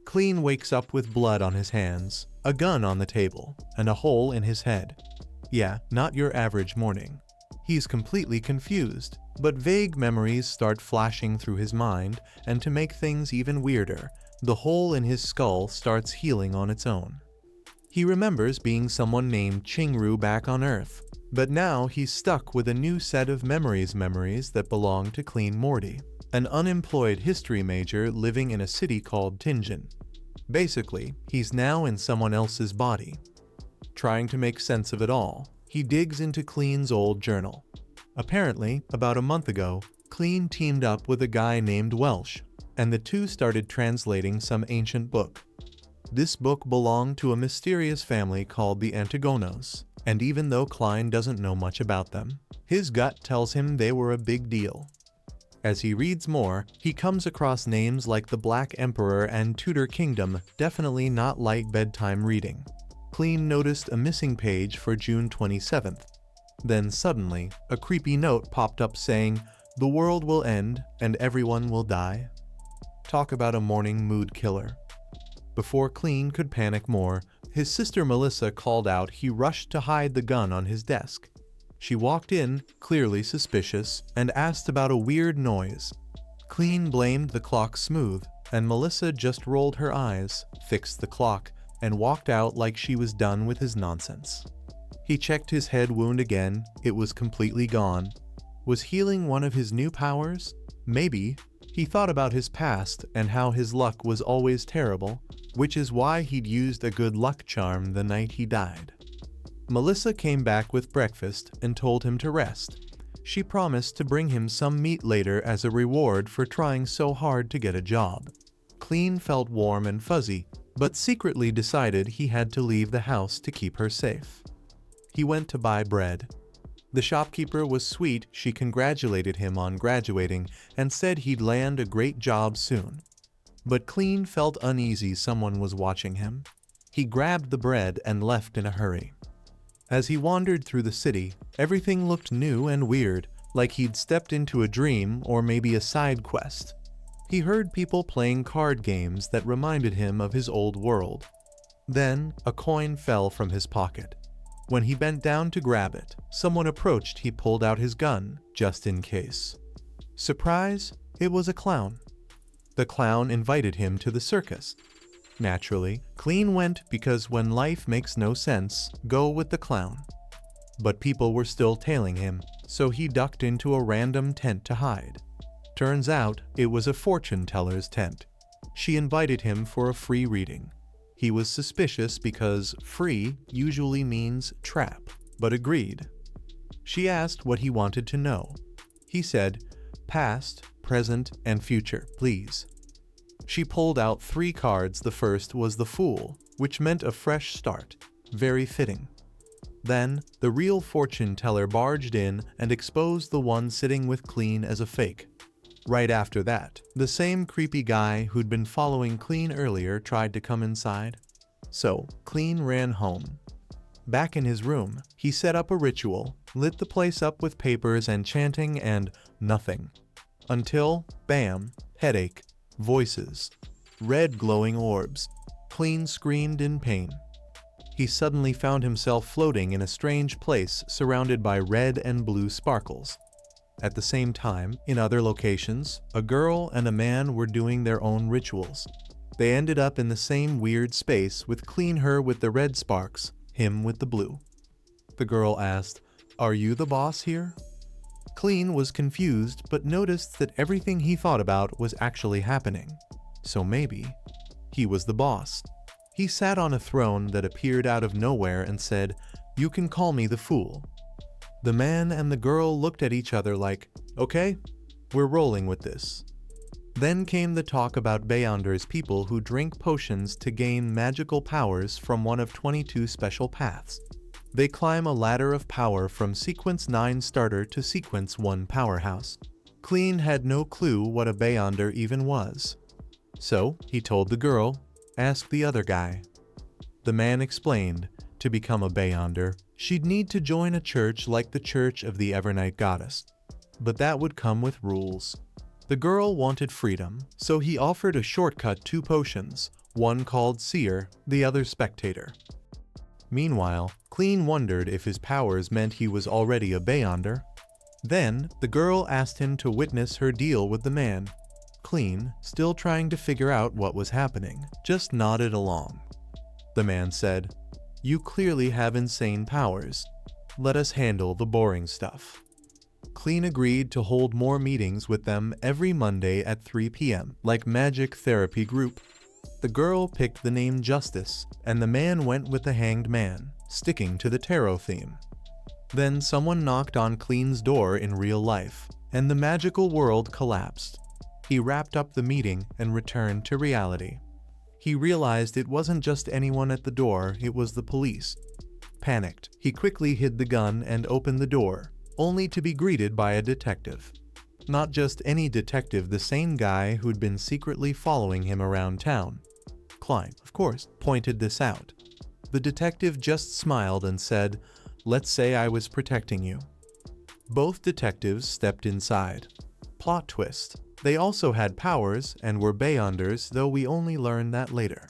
Clean wakes up with blood on his hands, a gun on the table, and a hole in his head. Yeah, not your average morning. He's completely confused, but vague memories start flashing through his mind, and to make things even weirder, the hole in his skull starts healing on its own. He remembers being someone named Chingru back on Earth, but now he's stuck with a new set of memories that belong to Clean Morty, an unemployed history major living in a city called Tinjin. Basically, he's now in someone else's body. Trying to make sense of it all, he digs into Clean's old journal. Apparently, about a month ago, Clean teamed up with a guy named Welsh, and the two started translating some ancient book. This book belonged to a mysterious family called the Antigonos, and even though Klein doesn't know much about them, his gut tells him they were a big deal. As he reads more, he comes across names like the Black Emperor and Tudor Kingdom, definitely not like bedtime reading. Clean noticed a missing page for June 27th. Then suddenly, a creepy note popped up saying, "The world will end and everyone will die." Talk about a morning mood killer. Before Clean could panic more, his sister Melissa called out. He rushed to hide the gun on his desk. She walked in, clearly suspicious, and asked about a weird noise. Clean blamed the clock smooth, and Melissa just rolled her eyes, fixed the clock, and walked out like she was done with his nonsense. He checked his head wound again. It was completely gone. Was healing one of his new powers? Maybe. He thought about his past and how his luck was always terrible, which is why he'd used a good luck charm the night he died. Melissa came back with breakfast and told him to rest. She promised to bring him some meat later as a reward for trying so hard to get a job. Clean felt warm and fuzzy, but secretly decided he had to leave the house to keep her safe. He went to buy bread. The shopkeeper was sweet. She congratulated him on graduating and said he'd land a great job soon. But Clean felt uneasy someone was watching him. He grabbed the bread and left in a hurry. As he wandered through the city, everything looked new and weird, like he'd stepped into a dream or maybe a side quest. He heard people playing card games that reminded him of his old world. Then, a coin fell from his pocket. When he bent down to grab it, someone approached. He pulled out his gun, just in case. Surprise, it was a clown. The clown invited him to the circus. Naturally, Clean went because when life makes no sense, go with the clown. But people were still tailing him, so he ducked into a random tent to hide. Turns out, it was a fortune teller's tent. She invited him for a free reading. He was suspicious because free usually means trap, but agreed. She asked what he wanted to know. He said, "Past, present, and future, please." She pulled out 3 cards. The first was the Fool, which meant a fresh start. Very fitting. Then, the real fortune teller barged in and exposed the one sitting with Clean as a fake. Right after that, the same creepy guy who'd been following Clean earlier tried to come inside. So, Clean ran home. Back in his room, he set up a ritual, lit the place up with papers and chanting and nothing. Until, bam, headache, voices, red glowing orbs. Clean screamed in pain. He suddenly found himself floating in a strange place surrounded by red and blue sparkles. At the same time, in other locations, a girl and a man were doing their own rituals. They ended up in the same weird space with Clean, her with the red sparks, him with the blue. The girl asked, "Are you the boss here?" Clean was confused but noticed that everything he thought about was actually happening. So maybe he was the boss. He sat on a throne that appeared out of nowhere and said, "You can call me the Fool." The man and the girl looked at each other like, "Okay, we're rolling with this." Then came the talk about Beyonders, people who drink potions to gain magical powers from one of 22 special paths. They climb a ladder of power from Sequence 9 starter to Sequence 1 powerhouse. Clean had no clue what a Beyonder even was. So, he told the girl, "Ask the other guy." The man explained, to become a Beyonder, she'd need to join a church like the Church of the Evernight Goddess. But that would come with rules. The girl wanted freedom, so he offered a shortcut: 2 potions, one called Seer, the other Spectator. Meanwhile, Clean wondered if his powers meant he was already a Beyonder. Then, the girl asked him to witness her deal with the man. Clean, still trying to figure out what was happening, just nodded along. The man said, "You clearly have insane powers. Let us handle the boring stuff." Clean agreed to hold more meetings with them every Monday at 3 p.m., like magic therapy group. The girl picked the name Justice, and the man went with the Hanged Man, sticking to the tarot theme. Then someone knocked on Clean's door in real life, and the magical world collapsed. He wrapped up the meeting and returned to reality. He realized it wasn't just anyone at the door, it was the police. Panicked, he quickly hid the gun and opened the door, only to be greeted by a detective. Not just any detective, the same guy who'd been secretly following him around town. Klein, of course, pointed this out. The detective just smiled and said, "Let's say I was protecting you." Both detectives stepped inside. Plot twist. They also had powers and were Beyonders, though we only learned that later.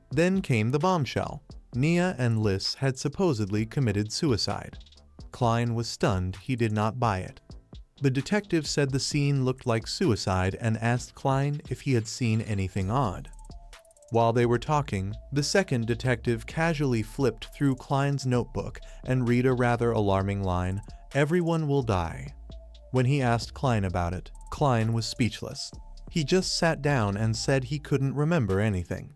Then came the bombshell. Nia and Liz had supposedly committed suicide. Klein was stunned. He did not buy it. The detective said the scene looked like suicide and asked Klein if he had seen anything odd. While they were talking, the second detective casually flipped through Klein's notebook and read a rather alarming line, "Everyone will die." When he asked Klein about it, Klein was speechless. He just sat down and said he couldn't remember anything.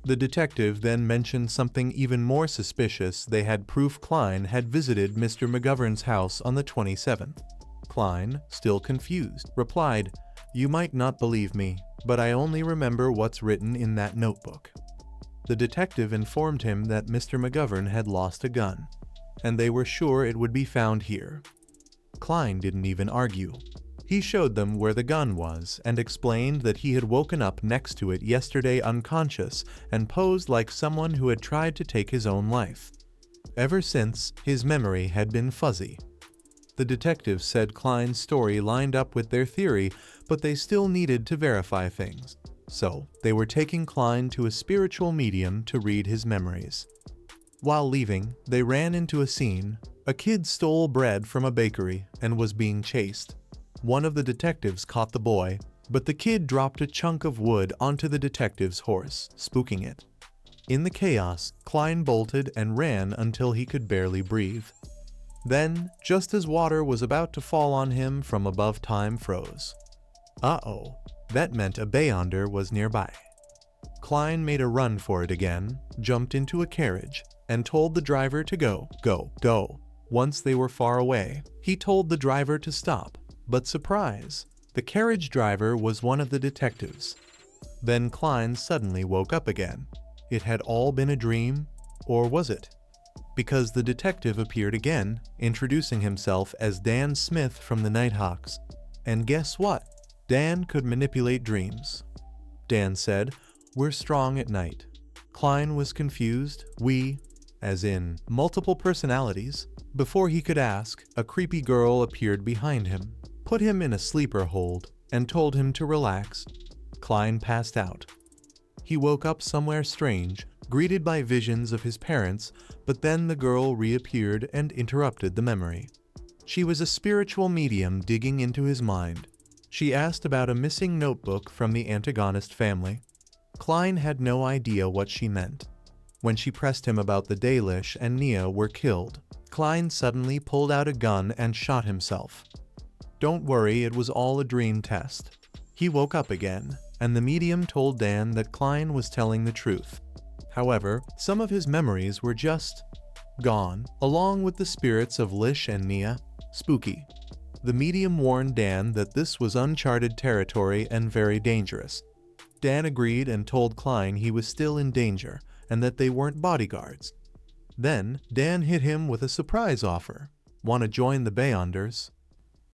The detective then mentioned something even more suspicious. They had proof Klein had visited Mr. McGovern's house on the 27th. Klein, still confused, replied, "You might not believe me, but I only remember what's written in that notebook." The detective informed him that Mr. McGovern had lost a gun, and they were sure it would be found here. Klein didn't even argue. He showed them where the gun was and explained that he had woken up next to it yesterday unconscious and posed like someone who had tried to take his own life. Ever since, his memory had been fuzzy. The detectives said Klein's story lined up with their theory, but they still needed to verify things. So, they were taking Klein to a spiritual medium to read his memories. While leaving, they ran into a scene. A kid stole bread from a bakery and was being chased. One of the detectives caught the boy, but the kid dropped a chunk of wood onto the detective's horse, spooking it. In the chaos, Klein bolted and ran until he could barely breathe. Then, just as water was about to fall on him from above, time froze. Uh-oh, that meant a Beyonder was nearby. Klein made a run for it again, jumped into a carriage, and told the driver to go, go, go. Once they were far away, he told the driver to stop. But surprise, the carriage driver was one of the detectives. Then Klein suddenly woke up again. It had all been a dream, or was it? Because the detective appeared again, introducing himself as Dan Smith from the Nighthawks. And guess what? Dan could manipulate dreams. Dan said, "We're strong at night." Klein was confused. "We," as in multiple personalities. Before he could ask, a creepy girl appeared behind him, put him in a sleeper hold, and told him to relax. Klein passed out. He woke up somewhere strange, greeted by visions of his parents, but then the girl reappeared and interrupted the memory. She was a spiritual medium digging into his mind. She asked about a missing notebook from the antagonist family. Klein had no idea what she meant. When she pressed him about the Dalish and Nia were killed, Klein suddenly pulled out a gun and shot himself. Don't worry, it was all a dream test. He woke up again, and the medium told Dan that Klein was telling the truth. However, some of his memories were just gone, along with the spirits of Lish and Nia. Spooky. The medium warned Dan that this was uncharted territory and very dangerous. Dan agreed and told Klein he was still in danger and that they weren't bodyguards. Then, Dan hit him with a surprise offer. "Want to join the Beyonders?"